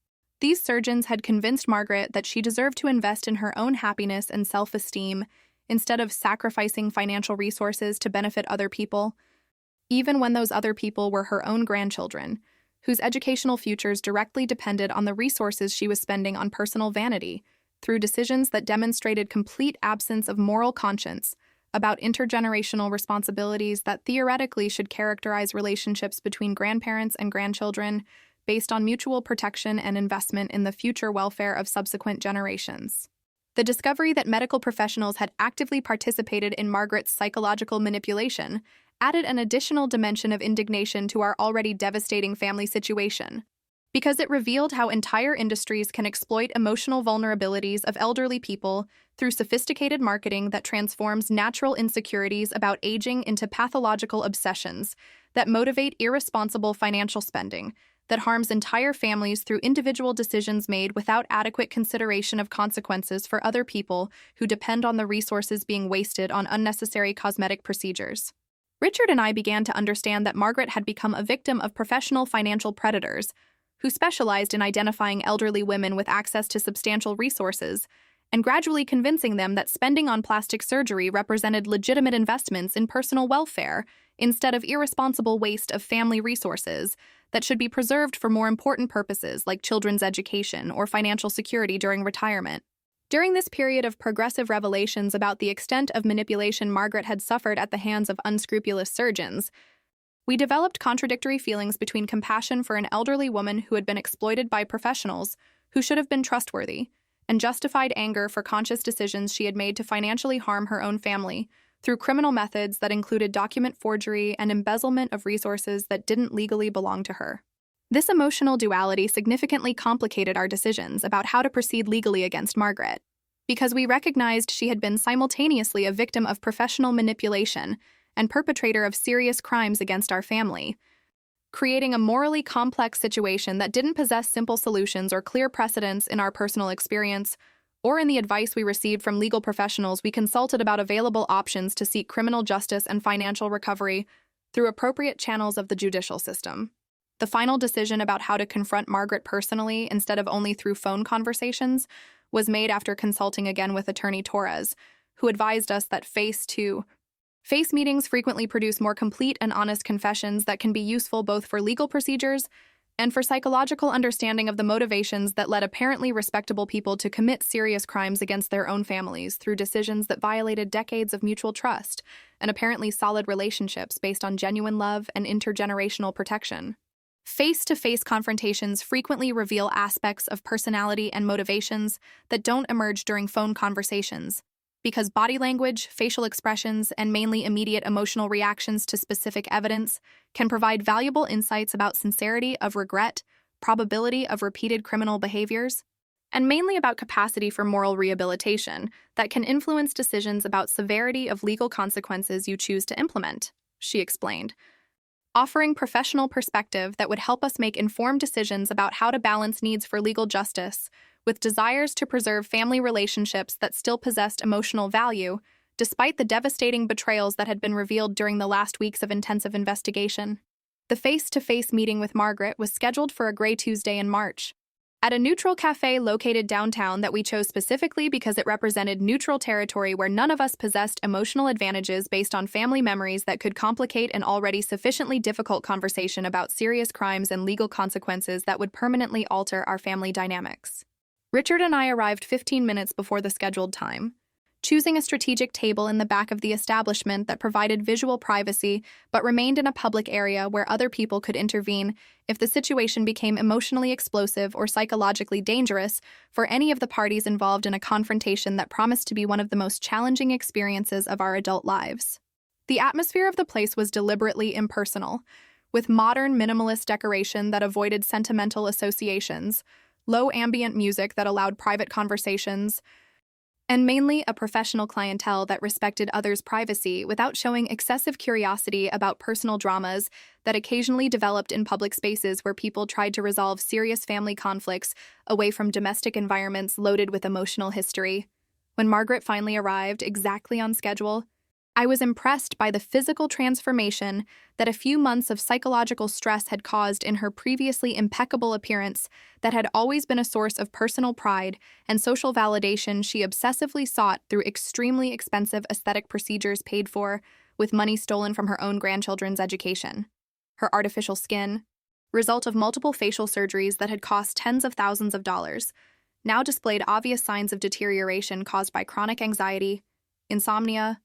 These surgeons had convinced Margaret that she deserved to invest in her own happiness and self-esteem instead of sacrificing financial resources to benefit other people, even when those other people were her own grandchildren, whose educational futures directly depended on the resources she was spending on personal vanity, through decisions that demonstrated complete absence of moral conscience about intergenerational responsibilities that theoretically should characterize relationships between grandparents and grandchildren based on mutual protection and investment in the future welfare of subsequent generations. The discovery that medical professionals had actively participated in Margaret's psychological manipulation added an additional dimension of indignation to our already devastating family situation, because it revealed how entire industries can exploit emotional vulnerabilities of elderly people through sophisticated marketing that transforms natural insecurities about aging into pathological obsessions that motivate irresponsible financial spending that harms entire families through individual decisions made without adequate consideration of consequences for other people who depend on the resources being wasted on unnecessary cosmetic procedures. Richard and I began to understand that Margaret had become a victim of professional financial predators who specialized in identifying elderly women with access to substantial resources and gradually convincing them that spending on plastic surgery represented legitimate investments in personal welfare instead of irresponsible waste of family resources that should be preserved for more important purposes like children's education or financial security during retirement. During this period of progressive revelations about the extent of manipulation Margaret had suffered at the hands of unscrupulous surgeons, we developed contradictory feelings between compassion for an elderly woman who had been exploited by professionals who should have been trustworthy, and justified anger for conscious decisions she had made to financially harm her own family through criminal methods that included document forgery and embezzlement of resources that didn't legally belong to her. This emotional duality significantly complicated our decisions about how to proceed legally against Margaret, because we recognized she had been simultaneously a victim of professional manipulation and perpetrator of serious crimes against our family, creating a morally complex situation that didn't possess simple solutions or clear precedents in our personal experience or in the advice we received from legal professionals. We consulted about available options to seek criminal justice and financial recovery through appropriate channels of the judicial system. The final decision about how to confront Margaret personally instead of only through phone conversations was made after consulting again with attorney Torres, who advised us that face meetings frequently produce more complete and honest confessions that can be useful both for legal procedures and for psychological understanding of the motivations that led apparently respectable people to commit serious crimes against their own families through decisions that violated decades of mutual trust and apparently solid relationships based on genuine love and intergenerational protection. Face-to-face confrontations frequently reveal aspects of personality and motivations that don't emerge during phone conversations, because body language, facial expressions, and mainly immediate emotional reactions to specific evidence can provide valuable insights about sincerity of regret, probability of repeated criminal behaviors, and mainly about capacity for moral rehabilitation that can influence decisions about severity of legal consequences you choose to implement, she explained, offering professional perspective that would help us make informed decisions about how to balance needs for legal justice with desires to preserve family relationships that still possessed emotional value, despite the devastating betrayals that had been revealed during the last weeks of intensive investigation. The face-to-face meeting with Margaret was scheduled for a gray Tuesday in March, at a neutral cafe located downtown that we chose specifically because it represented neutral territory where none of us possessed emotional advantages based on family memories that could complicate an already sufficiently difficult conversation about serious crimes and legal consequences that would permanently alter our family dynamics. Richard and I arrived 15 minutes before the scheduled time, choosing a strategic table in the back of the establishment that provided visual privacy but remained in a public area where other people could intervene if the situation became emotionally explosive or psychologically dangerous for any of the parties involved in a confrontation that promised to be one of the most challenging experiences of our adult lives. The atmosphere of the place was deliberately impersonal, with modern minimalist decoration that avoided sentimental associations, low ambient music that allowed private conversations, and mainly a professional clientele that respected others' privacy without showing excessive curiosity about personal dramas that occasionally developed in public spaces where people tried to resolve serious family conflicts away from domestic environments loaded with emotional history. When Margaret finally arrived, exactly on schedule, I was impressed by the physical transformation that a few months of psychological stress had caused in her previously impeccable appearance that had always been a source of personal pride and social validation she obsessively sought through extremely expensive aesthetic procedures paid for with money stolen from her own grandchildren's education. Her artificial skin, result of multiple facial surgeries that had cost tens of thousands of dollars, now displayed obvious signs of deterioration caused by chronic anxiety, insomnia,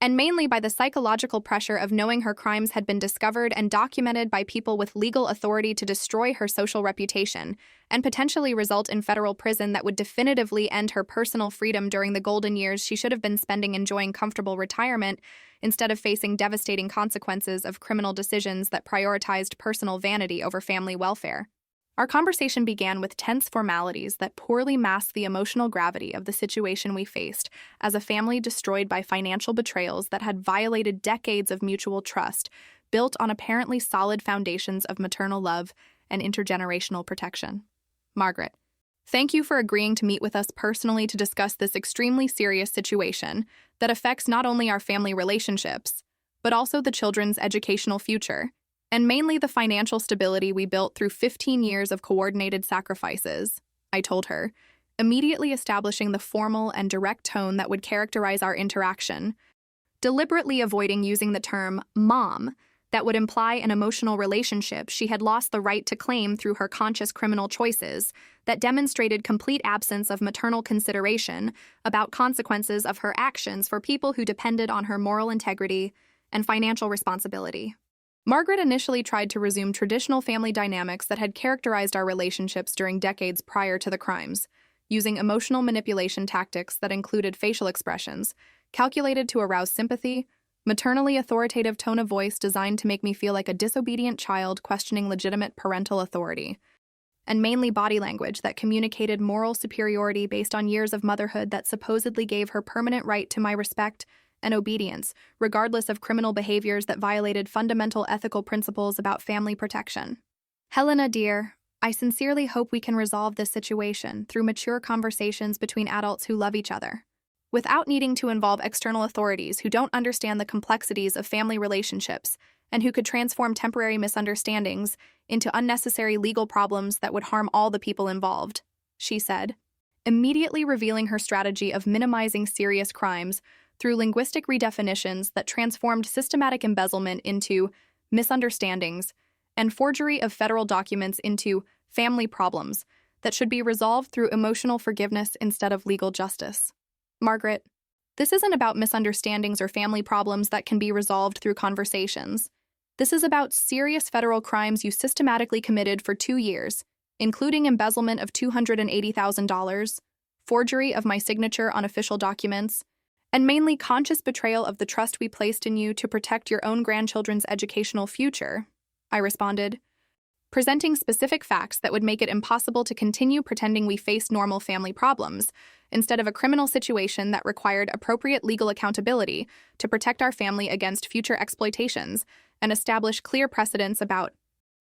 and mainly by the psychological pressure of knowing her crimes had been discovered and documented by people with legal authority to destroy her social reputation and potentially result in federal prison that would definitively end her personal freedom during the golden years she should have been spending enjoying comfortable retirement instead of facing devastating consequences of criminal decisions that prioritized personal vanity over family welfare. Our conversation began with tense formalities that poorly masked the emotional gravity of the situation we faced as a family destroyed by financial betrayals that had violated decades of mutual trust, built on apparently solid foundations of maternal love and intergenerational protection. Margaret, thank you for agreeing to meet with us personally to discuss this extremely serious situation that affects not only our family relationships, but also the children's educational future, and mainly the financial stability we built through 15 years of coordinated sacrifices, I told her, immediately establishing the formal and direct tone that would characterize our interaction, deliberately avoiding using the term mom that would imply an emotional relationship she had lost the right to claim through her conscious criminal choices that demonstrated complete absence of maternal consideration about consequences of her actions for people who depended on her moral integrity and financial responsibility. Margaret initially tried to resume traditional family dynamics that had characterized our relationships during decades prior to the crimes, using emotional manipulation tactics that included facial expressions, calculated to arouse sympathy, maternally authoritative tone of voice designed to make me feel like a disobedient child questioning legitimate parental authority, and mainly body language that communicated moral superiority based on years of motherhood that supposedly gave her permanent right to my respect and obedience, regardless of criminal behaviors that violated fundamental ethical principles about family protection. Helena, dear, I sincerely hope we can resolve this situation through mature conversations between adults who love each other, without needing to involve external authorities who don't understand the complexities of family relationships and who could transform temporary misunderstandings into unnecessary legal problems that would harm all the people involved, she said, immediately revealing her strategy of minimizing serious crimes through linguistic redefinitions that transformed systematic embezzlement into misunderstandings and forgery of federal documents into family problems that should be resolved through emotional forgiveness instead of legal justice. Margaret, this isn't about misunderstandings or family problems that can be resolved through conversations. This is about serious federal crimes you systematically committed for 2 years, including embezzlement of $280,000, forgery of my signature on official documents, and mainly conscious betrayal of the trust we placed in you to protect your own grandchildren's educational future, I responded. presenting specific facts that would make it impossible to continue pretending we face normal family problems, instead of a criminal situation that required appropriate legal accountability to protect our family against future exploitations and establish clear precedents about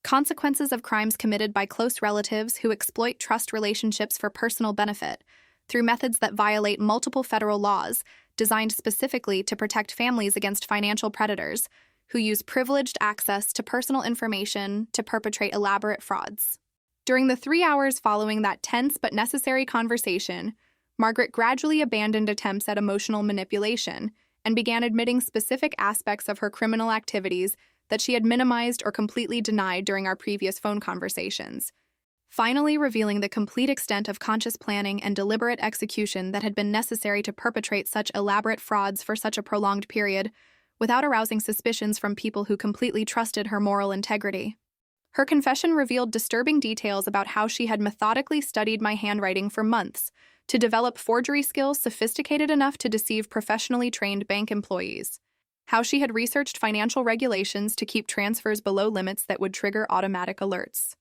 consequences of crimes committed by close relatives who exploit trust relationships for personal benefit through methods that violate multiple federal laws designed specifically to protect families against financial predators who use privileged access to personal information to perpetrate elaborate frauds. During the 3 hours following that tense but necessary conversation, Margaret gradually abandoned attempts at emotional manipulation and began admitting specific aspects of her criminal activities that she had minimized or completely denied during our previous phone conversations, finally revealing the complete extent of conscious planning and deliberate execution that had been necessary to perpetrate such elaborate frauds for such a prolonged period, without arousing suspicions from people who completely trusted her moral integrity. Her confession revealed disturbing details about how she had methodically studied my handwriting for months to develop forgery skills sophisticated enough to deceive professionally trained bank employees, how she had researched financial regulations to keep transfers below limits that would trigger automatic alerts,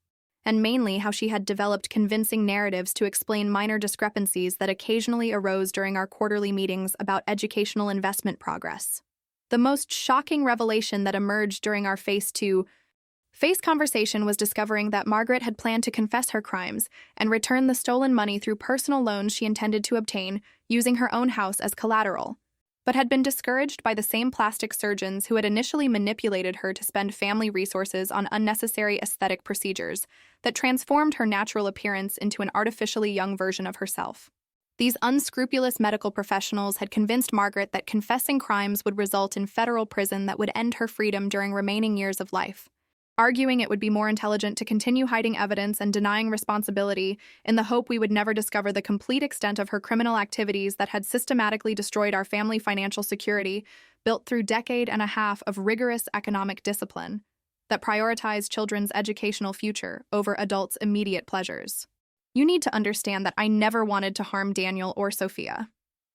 and mainly how she had developed convincing narratives to explain minor discrepancies that occasionally arose during our quarterly meetings about educational investment progress. The most shocking revelation that emerged during our face-to-face conversation was discovering that Margaret had planned to confess her crimes and return the stolen money through personal loans she intended to obtain using her own house as collateral, but had been discouraged by the same plastic surgeons who had initially manipulated her to spend family resources on unnecessary aesthetic procedures that transformed her natural appearance into an artificially young version of herself. These unscrupulous medical professionals had convinced Margaret that confessing crimes would result in federal prison that would end her freedom during remaining years of life, arguing it would be more intelligent to continue hiding evidence and denying responsibility in the hope we would never discover the complete extent of her criminal activities that had systematically destroyed our family financial security, built through a decade and a half of rigorous economic discipline that prioritized children's educational future over adults' immediate pleasures. You need to understand that I never wanted to harm Daniel or Sophia.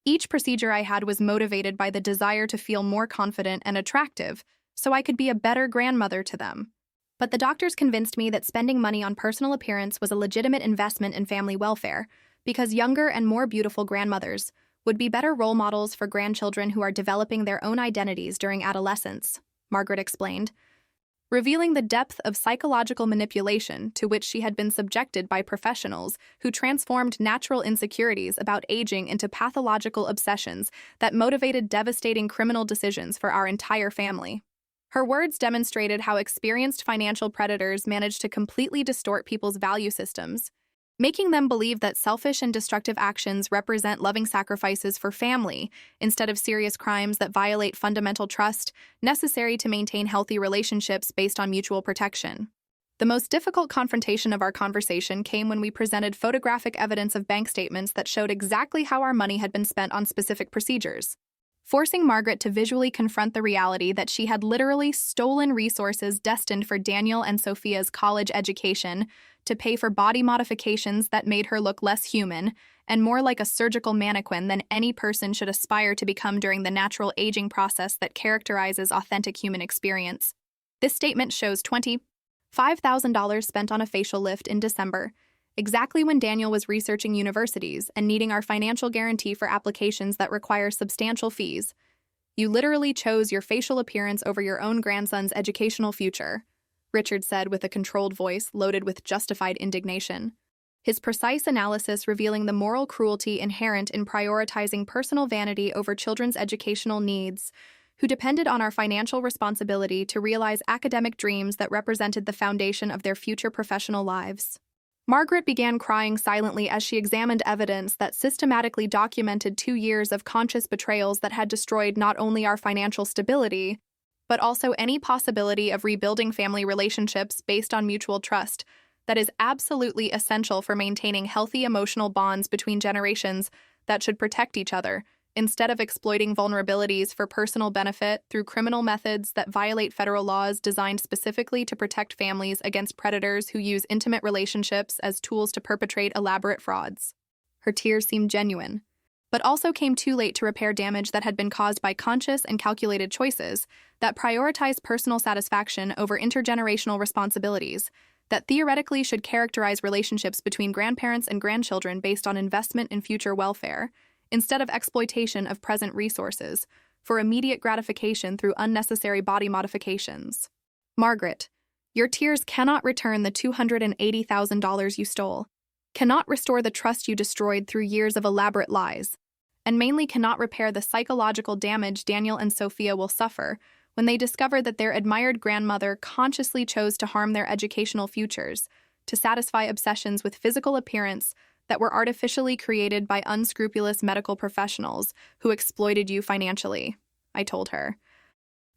Each procedure I had was motivated by the desire to feel more confident and attractive so I could be a better grandmother to them. But the doctors convinced me that spending money on personal appearance was a legitimate investment in family welfare because younger and more beautiful grandmothers would be better role models for grandchildren who are developing their own identities during adolescence, Margaret explained, revealing the depth of psychological manipulation to which she had been subjected by professionals who transformed natural insecurities about aging into pathological obsessions that motivated devastating criminal decisions for our entire family. Her words demonstrated how experienced financial predators managed to completely distort people's value systems, making them believe that selfish and destructive actions represent loving sacrifices for family instead of serious crimes that violate fundamental trust necessary to maintain healthy relationships based on mutual protection. The most difficult confrontation of our conversation came when we presented photographic evidence of bank statements that showed exactly how our money had been spent on specific procedures, forcing Margaret to visually confront the reality that she had literally stolen resources destined for Daniel and Sophia's college education to pay for body modifications that made her look less human and more like a surgical mannequin than any person should aspire to become during the natural aging process that characterizes authentic human experience. This statement shows $25,000 spent on a facial lift in December, exactly when Daniel was researching universities and needing our financial guarantee for applications that require substantial fees. You literally chose your facial appearance over your own grandson's educational future, Richard said with a controlled voice loaded with justified indignation, his precise analysis revealing the moral cruelty inherent in prioritizing personal vanity over children's educational needs, who depended on our financial responsibility to realize academic dreams that represented the foundation of their future professional lives. Margaret began crying silently as she examined evidence that systematically documented 2 years of conscious betrayals that had destroyed not only our financial stability, but also any possibility of rebuilding family relationships based on mutual trust that is absolutely essential for maintaining healthy emotional bonds between generations that should protect each other, instead of exploiting vulnerabilities for personal benefit through criminal methods that violate federal laws designed specifically to protect families against predators who use intimate relationships as tools to perpetrate elaborate frauds. Her tears seemed genuine, but also came too late to repair damage that had been caused by conscious and calculated choices that prioritized personal satisfaction over intergenerational responsibilities, that theoretically should characterize relationships between grandparents and grandchildren based on investment in future welfare, instead of exploitation of present resources, for immediate gratification through unnecessary body modifications. Margaret, your tears cannot return the $280,000 you stole, cannot restore the trust you destroyed through years of elaborate lies, and mainly cannot repair the psychological damage Daniel and Sophia will suffer when they discover that their admired grandmother consciously chose to harm their educational futures to satisfy obsessions with physical appearance that were artificially created by unscrupulous medical professionals who exploited you financially, I told her,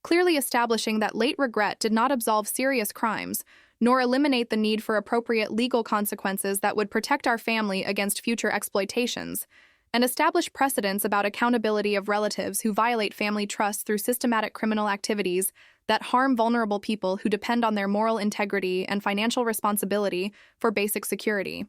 clearly establishing that late regret did not absolve serious crimes, nor eliminate the need for appropriate legal consequences that would protect our family against future exploitations, and establish precedents about accountability of relatives who violate family trust through systematic criminal activities that harm vulnerable people who depend on their moral integrity and financial responsibility for basic security.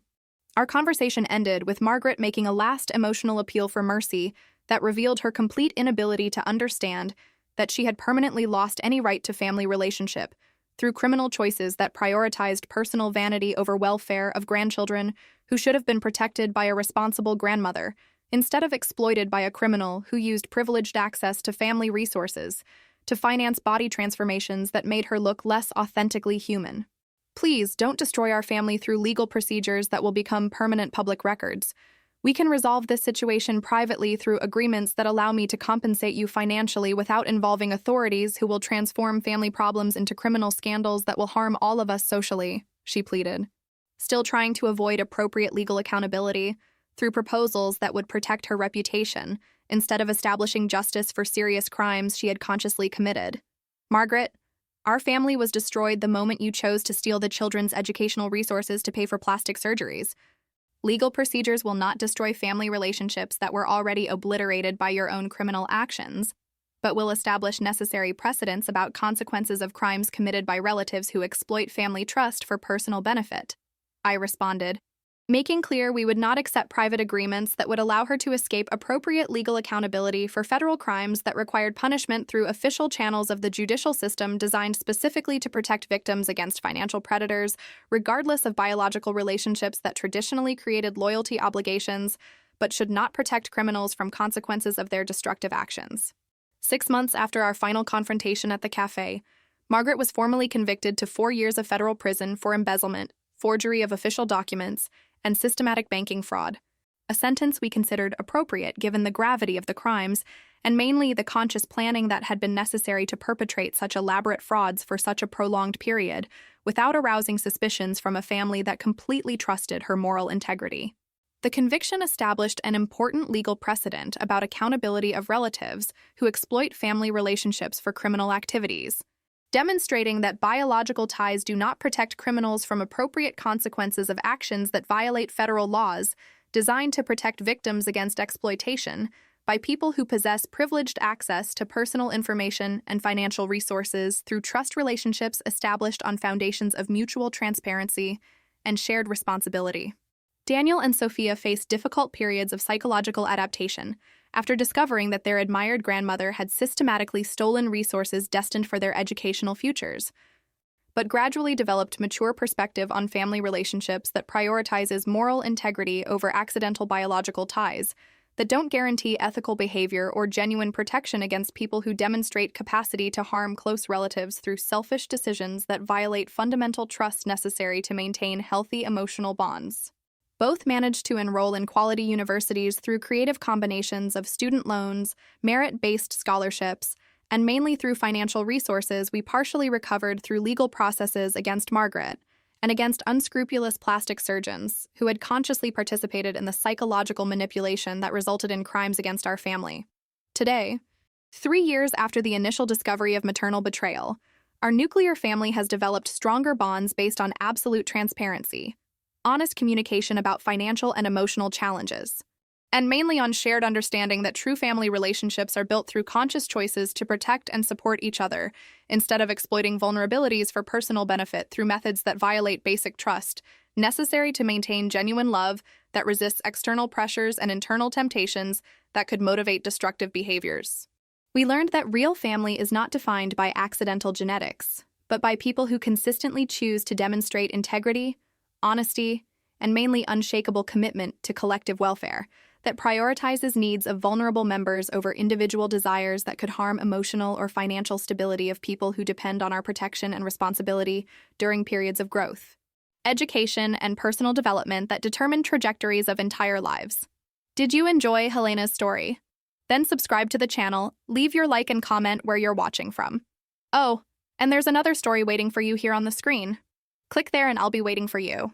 Our conversation ended with Margaret making a last emotional appeal for mercy that revealed her complete inability to understand that she had permanently lost any right to family relationship through criminal choices that prioritized personal vanity over welfare of grandchildren who should have been protected by a responsible grandmother, instead of exploited by a criminal who used privileged access to family resources to finance body transformations that made her look less authentically human. Please don't destroy our family through legal procedures that will become permanent public records. We can resolve this situation privately through agreements that allow me to compensate you financially without involving authorities who will transform family problems into criminal scandals that will harm all of us socially, she pleaded, still trying to avoid appropriate legal accountability through proposals that would protect her reputation instead of establishing justice for serious crimes she had consciously committed. Margaret, our family was destroyed the moment you chose to steal the children's educational resources to pay for plastic surgeries. Legal procedures will not destroy family relationships that were already obliterated by your own criminal actions, but will establish necessary precedents about consequences of crimes committed by relatives who exploit family trust for personal benefit. I responded, making clear we would not accept private agreements that would allow her to escape appropriate legal accountability for federal crimes that required punishment through official channels of the judicial system designed specifically to protect victims against financial predators, regardless of biological relationships that traditionally created loyalty obligations, but should not protect criminals from consequences of their destructive actions. 6 months after our final confrontation at the cafe, Margaret was formally convicted to 4 years of federal prison for embezzlement, forgery of official documents, and systematic banking fraud, a sentence we considered appropriate given the gravity of the crimes and mainly the conscious planning that had been necessary to perpetrate such elaborate frauds for such a prolonged period without arousing suspicions from a family that completely trusted her moral integrity. The conviction established an important legal precedent about accountability of relatives who exploit family relationships for criminal activities, demonstrating that biological ties do not protect criminals from appropriate consequences of actions that violate federal laws designed to protect victims against exploitation by people who possess privileged access to personal information and financial resources through trust relationships established on foundations of mutual transparency and shared responsibility. Daniel and Sophia faced difficult periods of psychological adaptation after discovering that their admired grandmother had systematically stolen resources destined for their educational futures, but gradually developed mature perspective on family relationships that prioritizes moral integrity over accidental biological ties, that don't guarantee ethical behavior or genuine protection against people who demonstrate capacity to harm close relatives through selfish decisions that violate fundamental trust necessary to maintain healthy emotional bonds. Both managed to enroll in quality universities through creative combinations of student loans, merit-based scholarships, and mainly through financial resources we partially recovered through legal processes against Margaret and against unscrupulous plastic surgeons who had consciously participated in the psychological manipulation that resulted in crimes against our family. Today, 3 years after the initial discovery of maternal betrayal, our nuclear family has developed stronger bonds based on absolute transparency, honest communication about financial and emotional challenges, and mainly on shared understanding that true family relationships are built through conscious choices to protect and support each other, instead of exploiting vulnerabilities for personal benefit through methods that violate basic trust, necessary to maintain genuine love that resists external pressures and internal temptations that could motivate destructive behaviors. We learned that real family is not defined by accidental genetics, but by people who consistently choose to demonstrate integrity, honesty, and mainly unshakable commitment to collective welfare that prioritizes needs of vulnerable members over individual desires that could harm emotional or financial stability of people who depend on our protection and responsibility during periods of growth, education, and personal development that determine trajectories of entire lives. Did you enjoy Helena's story? Then subscribe to the channel, leave your like and comment where you're watching from. Oh, and there's another story waiting for you here on the screen. Click there and I'll be waiting for you.